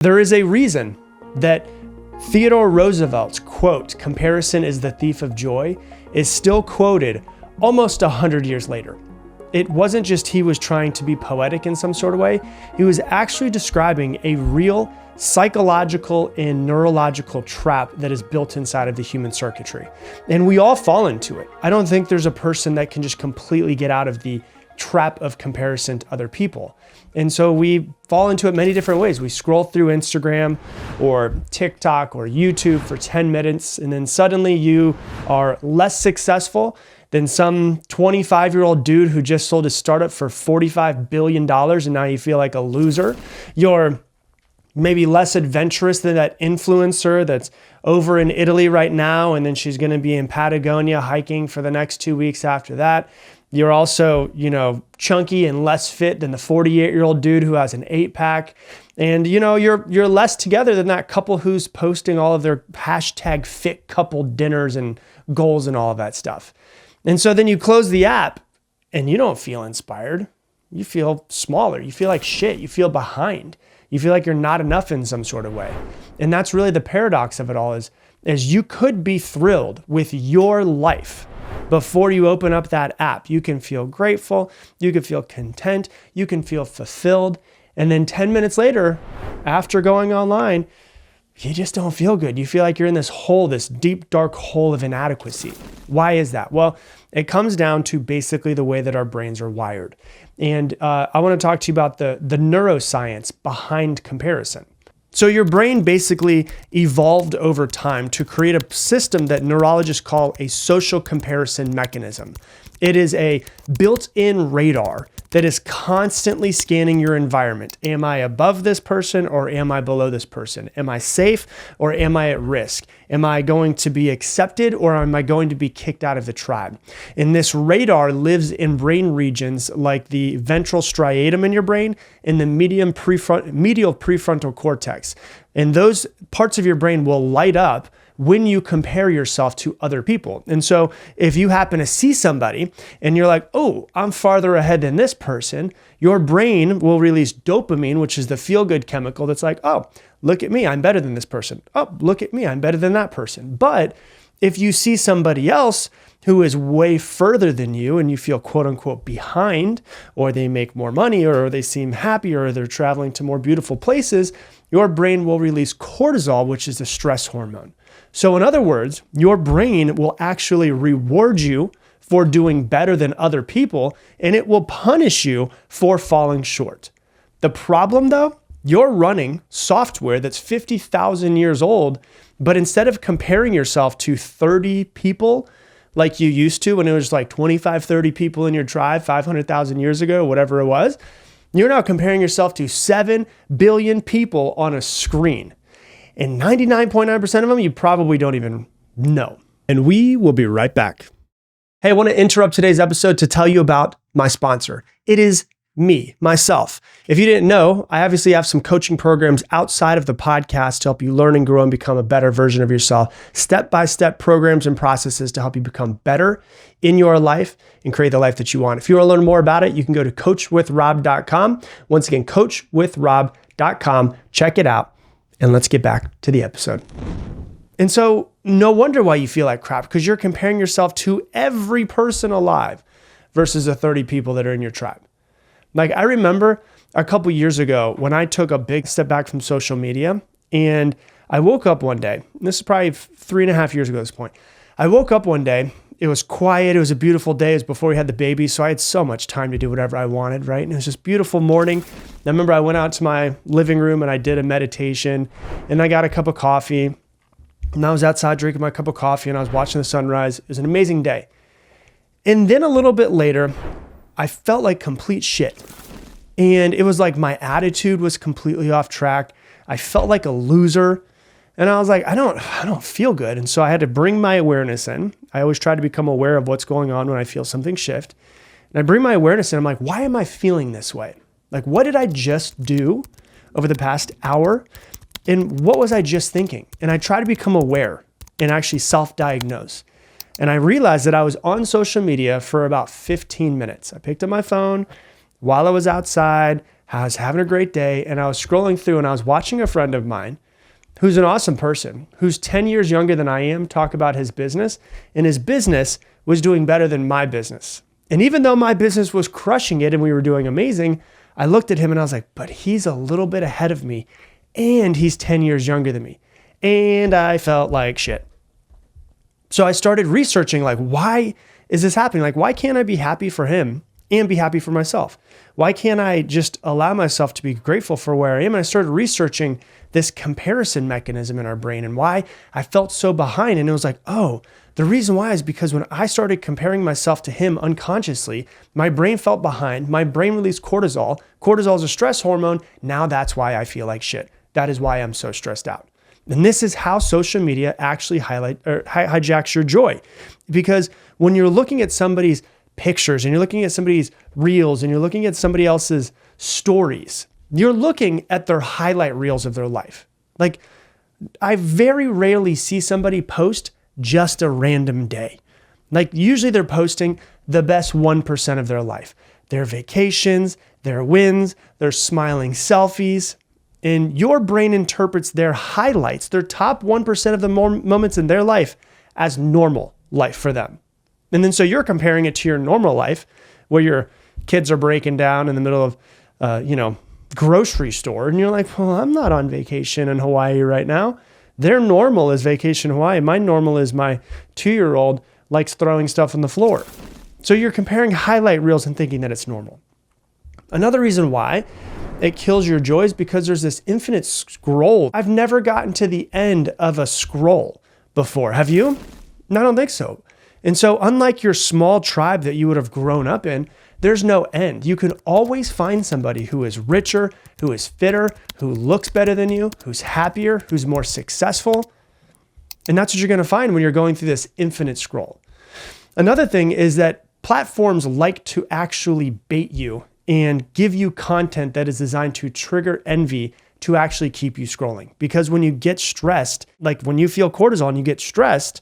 There is a reason that Theodore Roosevelt's quote, "Comparison is the thief of joy," is still quoted almost 100 years later. It wasn't just he was trying to be poetic in some sort of way. He was actually describing a real psychological and neurological trap that is built inside of the human circuitry. And we all fall into it. I don't think there's a person that can just completely get out of the trap of comparison to other people. And so we fall into it many different ways. We scroll through Instagram or TikTok or YouTube for 10 minutes, and then suddenly you are less successful than some 25-year-old dude who just sold his startup for $45 billion, and now you feel like a loser. You're maybe less adventurous than that influencer that's over in Italy right now, and then she's gonna be in Patagonia hiking for the next 2 weeks after that. You're also, chunky and less fit than the 48-year-old dude who has an 8-pack. And, you're less together than that couple who's posting all of their hashtag fit couple dinners and goals and all of that stuff. And so then you close the app and you don't feel inspired. You feel smaller. You feel like shit. You feel behind. You feel like you're not enough in some sort of way. And that's really the paradox of it all is you could be thrilled with your life before you open up that app. You can feel grateful, you can feel content, you can feel fulfilled. And then 10 minutes later, after going online, you just don't feel good. You feel like you're in this hole, this deep, dark hole of inadequacy. Why is that? Well, it comes down to basically the way that our brains are wired. And I want to talk to you about the neuroscience behind comparison. So your brain basically evolved over time to create a system that neurologists call a social comparison mechanism. It is a built-in radar that is constantly scanning your environment. Am I above this person or am I below this person? Am I safe or am I at risk? Am I going to be accepted or am I going to be kicked out of the tribe? And this radar lives in brain regions like the ventral striatum in your brain and the medial prefrontal cortex. And those parts of your brain will light up when you compare yourself to other people. And so if you happen to see somebody and you're like, oh, I'm farther ahead than this person, your brain will release dopamine, which is the feel-good chemical that's like, oh, look at me, I'm better than this person. Oh, look at me, I'm better than that person. But if you see somebody else who is way further than you and you feel quote unquote behind, or they make more money, or they seem happier, or they're traveling to more beautiful places, your brain will release cortisol, which is the stress hormone. So in other words, your brain will actually reward you for doing better than other people, and it will punish you for falling short. The problem though, you're running software that's 50,000 years old, but instead of comparing yourself to 30 people like you used to when it was like 25, 30 people in your tribe 500,000 years ago, whatever it was, you're now comparing yourself to 7 billion people on a screen. And 99.9% of them, you probably don't even know. And we will be right back. Hey, I want to interrupt today's episode to tell you about my sponsor. It is me, myself. If you didn't know, I obviously have some coaching programs outside of the podcast to help you learn and grow and become a better version of yourself. Step-by-step programs and processes to help you become better in your life and create the life that you want. If you want to learn more about it, you can go to coachwithrob.com. Once again, coachwithrob.com. Check it out. And let's get back to the episode. And so no wonder why you feel like crap, because you're comparing yourself to every person alive versus the 30 people that are in your tribe. Like I remember a couple years ago when I took a big step back from social media, and I woke up one day, and this is probably 3.5 years ago at this point. I woke up one day, it was quiet, it was a beautiful day, it was before we had the baby, so I had so much time to do whatever I wanted, right? And it was just a beautiful morning. I remember I went out to my living room and I did a meditation, and I got a cup of coffee, and I was outside drinking my cup of coffee and I was watching the sunrise. It was an amazing day. And then a little bit later, I felt like complete shit. And it was like my attitude was completely off track. I felt like a loser. And I was like, I don't feel good. And so I had to bring my awareness in. I always try to become aware of what's going on when I feel something shift. And I bring my awareness in. I'm like, why am I feeling this way? Like, what did I just do over the past hour? And what was I just thinking? And I try to become aware and actually self-diagnose. And I realized that I was on social media for about 15 minutes. I picked up my phone while I was outside, I was having a great day, and I was scrolling through and I was watching a friend of mine who's an awesome person, who's 10 years younger than I am, talk about his business, and his business was doing better than my business. And even though my business was crushing it and we were doing amazing, I looked at him and I was like, but he's a little bit ahead of me and he's 10 years younger than me. And I felt like shit. So I started researching, like, why is this happening? Like, why can't I be happy for him and be happy for myself? Why can't I just allow myself to be grateful for where I am? And I started researching this comparison mechanism in our brain and why I felt so behind. And it was like, oh, the reason why is because when I started comparing myself to him unconsciously, my brain felt behind. My brain released cortisol. Cortisol is a stress hormone. Now that's why I feel like shit. That is why I'm so stressed out. And this is how social media actually hijacks your joy. Because when you're looking at somebody's pictures and you're looking at somebody's reels and you're looking at somebody else's stories, you're looking at their highlight reels of their life. Like, I very rarely see somebody post just a random day. Like, usually they're posting the best 1% of their life, their vacations, their wins, their smiling selfies. And your brain interprets their highlights, their top 1% of the moments in their life, as normal life for them. And then so you're comparing it to your normal life where your kids are breaking down in the middle of, grocery store. And you're like, well, I'm not on vacation in Hawaii right now. Their normal is vacation in Hawaii. My normal is my 2-year-old likes throwing stuff on the floor. So you're comparing highlight reels and thinking that it's normal. Another reason why it kills your joy is because there's this infinite scroll. I've never gotten to the end of a scroll before. Have you? No, I don't think so. And so unlike your small tribe that you would have grown up in, there's no end. You can always find somebody who is richer, who is fitter, who looks better than you, who's happier, who's more successful. And that's what you're going to find when you're going through this infinite scroll. Another thing is that platforms like to actually bait you and give you content that is designed to trigger envy to actually keep you scrolling. Because when you get stressed, like when you feel cortisol and you get stressed,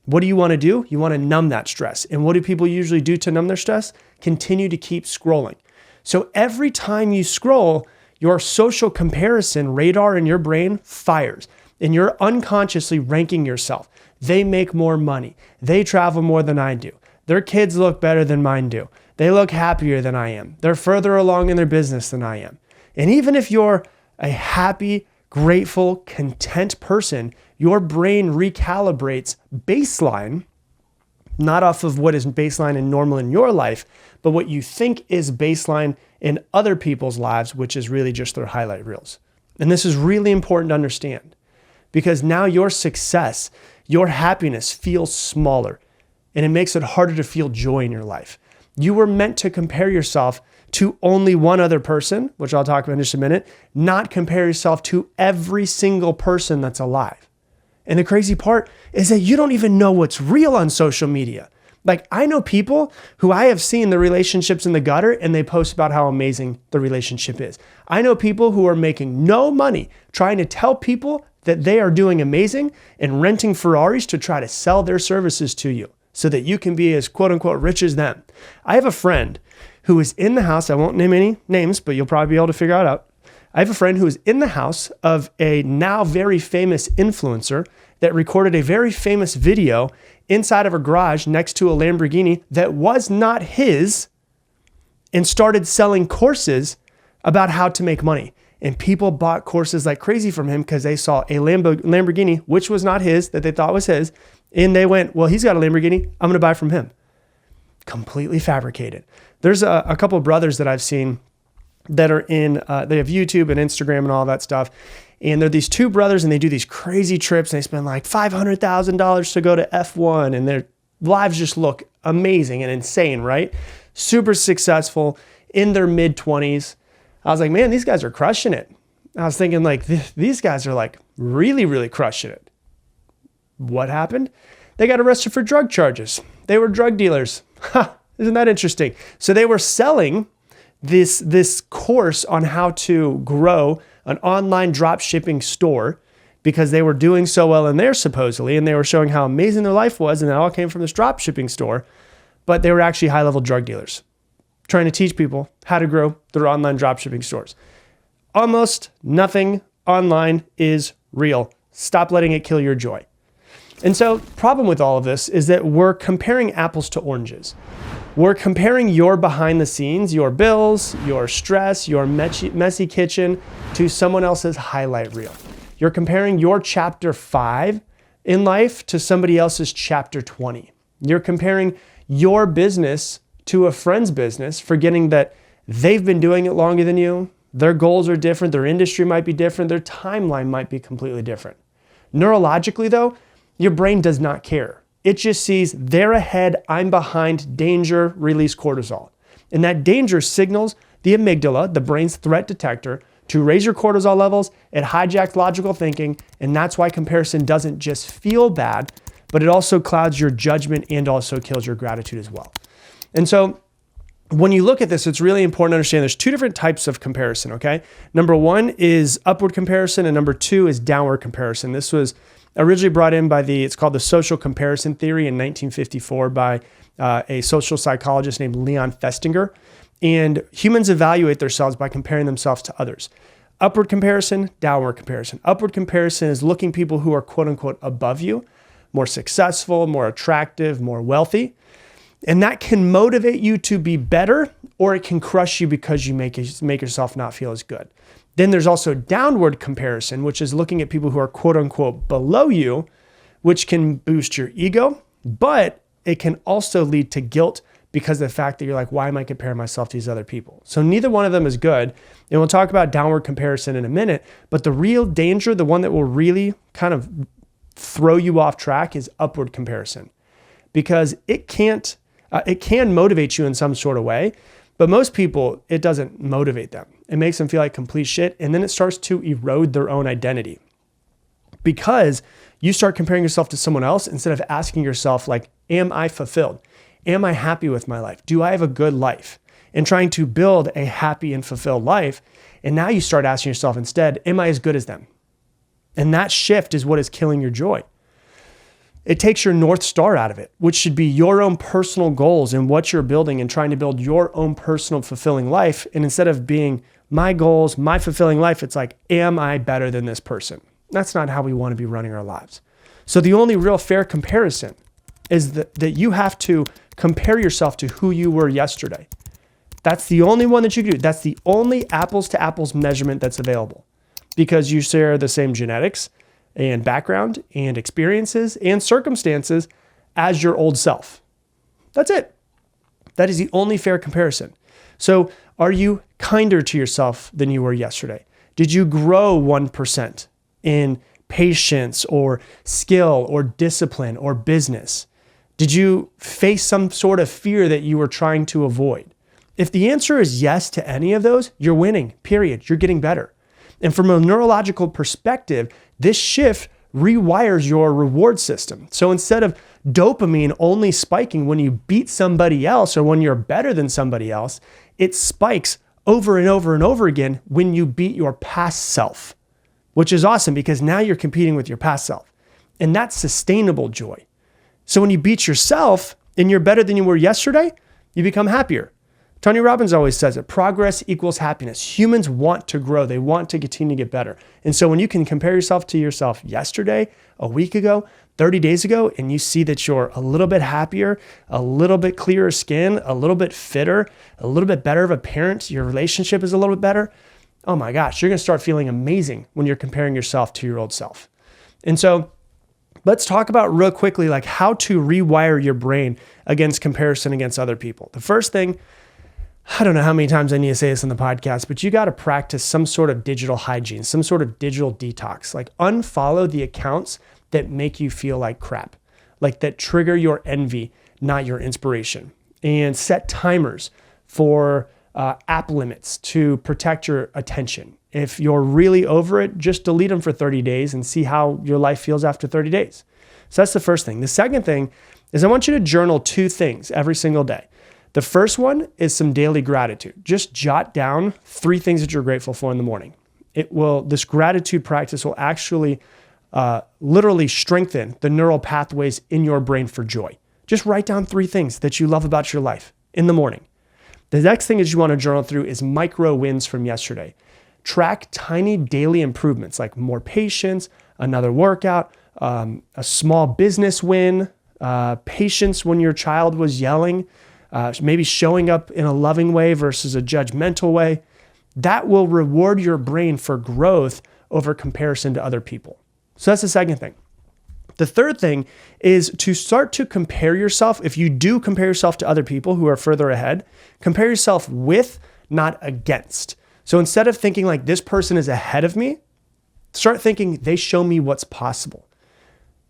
what do you want to do? You want to numb that stress. And what do people usually do to numb their stress? Continue to keep scrolling. So every time you scroll, your social comparison radar in your brain fires and you're unconsciously ranking yourself. They make more money. They travel more than I do. Their kids look better than mine do. They look happier than I am. They're further along in their business than I am. And even if you're a happy, grateful, content person, your brain recalibrates baseline, not off of what is baseline and normal in your life, but what you think is baseline in other people's lives, which is really just their highlight reels. And this is really important to understand because now your success, your happiness feels smaller and it makes it harder to feel joy in your life. You were meant to compare yourself to only one other person, which I'll talk about in just a minute, not compare yourself to every single person that's alive. And the crazy part is that you don't even know what's real on social media. Like, I know people who I have seen the relationships in the gutter and they post about how amazing the relationship is. I know people who are making no money trying to tell people that they are doing amazing and renting Ferraris to try to sell their services to you so that you can be as quote unquote rich as them. I have a friend who is in the house. I won't name any names, but you'll probably be able to figure it out. I have a friend who is in the house of a now very famous influencer that recorded a very famous video inside of a garage next to a Lamborghini that was not his and started selling courses about how to make money. And people bought courses like crazy from him because they saw a Lamborghini, which was not his, that they thought was his. And they went, well, he's got a Lamborghini. I'm going to buy from him. Completely fabricated. There's a couple of brothers that I've seen that are in, they have YouTube and Instagram and all that stuff. And they're these two brothers and they do these crazy trips and they spend like $500,000 to go to F1 and their lives just look amazing and insane, right? Super successful in their mid-20s. I was like, man, these guys are crushing it. I was thinking like, these guys are like really, really crushing it. What happened? They got arrested for drug charges. They were drug dealers. Ha, isn't that interesting? So they were selling this course on how to grow an online drop shipping store because they were doing so well in there supposedly, and they were showing how amazing their life was, and it all came from this drop shipping store, but they were actually high-level drug dealers. trying to teach people how to grow their online dropshipping stores. Almost nothing online is real. Stop letting it kill your joy. And so problem with all of this is that we're comparing apples to oranges. We're comparing your behind the scenes, your bills, your stress, your messy kitchen to someone else's highlight reel. You're comparing your chapter 5 in life to somebody else's chapter 20. You're comparing your business to a friend's business, forgetting that they've been doing it longer than you. Their goals are different. Their industry might be different. Their timeline might be completely different. Neurologically though, your brain does not care. It just sees they're ahead, I'm behind, danger, release cortisol. And that danger signals the amygdala, the brain's threat detector, to raise your cortisol levels. It hijacks logical thinking, and that's why comparison doesn't just feel bad, but it also clouds your judgment and also kills your gratitude as well. And so when you look at this, it's really important to understand there's 2 different types of comparison, okay? Number 1 is upward comparison, and number 2 is downward comparison. This was originally brought in by it's called the social comparison theory in 1954 by a social psychologist named Leon Festinger. And humans evaluate themselves by comparing themselves to others. Upward comparison, downward comparison. Upward comparison is looking people who are quote unquote above you, more successful, more attractive, more wealthy. And that can motivate you to be better, or it can crush you because you make yourself not feel as good. Then there's also downward comparison, which is looking at people who are quote unquote below you, which can boost your ego, but it can also lead to guilt because of the fact that you're like, why am I comparing myself to these other people? So neither one of them is good. And we'll talk about downward comparison in a minute, but the real danger, the one that will really kind of throw you off track, is upward comparison, because it can motivate you in some sort of way. But most people, it doesn't motivate them. It makes them feel like complete shit. And then it starts to erode their own identity, because you start comparing yourself to someone else instead of asking yourself, like, am I fulfilled? Am I happy with my life? Do I have a good life? And trying to build a happy and fulfilled life. And now you start asking yourself instead, am I as good as them? And that shift is what is killing your joy. It takes your North Star out of it, which should be your own personal goals and what you're building and trying to build your own personal fulfilling life. And instead of being my goals, my fulfilling life, it's like, am I better than this person? That's not how we want to be running our lives. So the only real fair comparison is that you have to compare yourself to who you were yesterday. That's the only one that you can do. That's the only apples to apples measurement that's available, because you share the same genetics and background and experiences and circumstances as your old self. That's it. That is the only fair comparison. So are you kinder to yourself than you were yesterday? Did you grow 1% in patience or skill or discipline or business? Did you face some sort of fear that you were trying to avoid? If the answer is yes to any of those, you're winning, period. You're getting better. And from a neurological perspective, this shift rewires your reward system. So instead of dopamine only spiking when you beat somebody else or when you're better than somebody else, it spikes over and over and over again when you beat your past self, which is awesome because now you're competing with your past self. And that's sustainable joy. So when you beat yourself and you're better than you were yesterday, you become happier. Tony Robbins always says it, progress equals happiness. Humans want to grow. They want to continue to get better. And so when you can compare yourself to yourself yesterday, a week ago, 30 days ago, and you see that you're a little bit happier, a little bit clearer skin, a little bit fitter, a little bit better of a parent, your relationship is a little bit better, oh my gosh, you're going to start feeling amazing when you're comparing yourself to your old self. And so let's talk about real quickly, like how to rewire your brain against comparison against other people. The first thing, I don't know how many times I need to say this on the podcast, but you got to practice some sort of digital hygiene, some sort of digital detox. Like unfollow the accounts that make you feel like crap, like that trigger your envy, not your inspiration. And set timers for app limits to protect your attention. If you're really over it, just delete them for 30 days and see how your life feels after 30 days. So that's the first thing. The second thing is I want you to journal 2 things every single day. The first one is some daily gratitude. Just jot down 3 things that you're grateful for in the morning. This gratitude practice will actually literally strengthen the neural pathways in your brain for joy. Just write down 3 things that you love about your life in the morning. The next thing that you want to journal through is micro wins from yesterday. Track tiny daily improvements like more patience, another workout, a small business win, patience when your child was yelling, maybe showing up in a loving way versus a judgmental way. That will reward your brain for growth over comparison to other people. So that's the second thing. The third thing is to start to compare yourself. If you do compare yourself to other people who are further ahead, compare yourself with, not against. So instead of thinking like this person is ahead of me, start thinking they show me what's possible.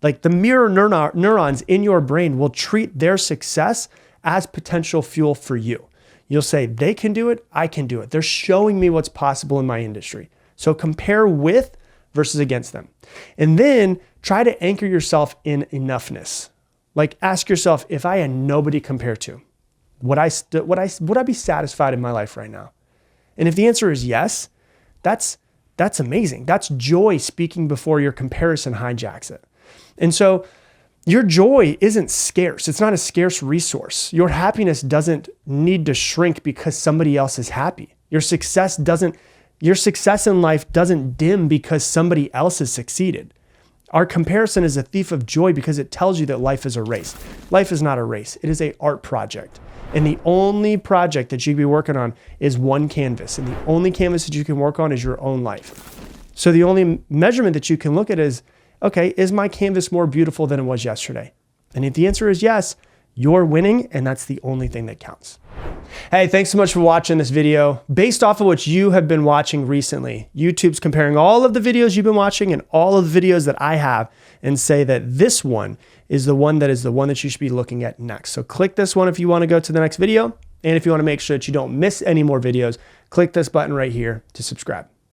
Like the mirror neurons in your brain will treat their success as potential fuel for you. You'll say, they can do it, I can do it. They're showing me what's possible in my industry. So compare with versus against them. And then try to anchor yourself in enoughness. Like ask yourself, if I had nobody compare to, would I be satisfied in my life right now? And if the answer is yes, that's amazing. That's joy speaking before your comparison hijacks it. And so your joy isn't scarce. It's not a scarce resource. Your happiness doesn't need to shrink because somebody else is happy. Your success in life doesn't dim because somebody else has succeeded. Our comparison is a thief of joy because it tells you that life is a race. Life is not a race. It is an art project. And the only project that you can be working on is one canvas. And the only canvas that you can work on is your own life. So the only measurement that you can look at is, okay, is my canvas more beautiful than it was yesterday? And if the answer is yes, you're winning, and that's the only thing that counts. Hey, thanks so much for watching this video. Based off of what you have been watching recently, YouTube's comparing all of the videos you've been watching and all of the videos that I have and say that this one is the one that you should be looking at next. So click this one if you want to go to the next video. And if you want to make sure that you don't miss any more videos, click this button right here to subscribe.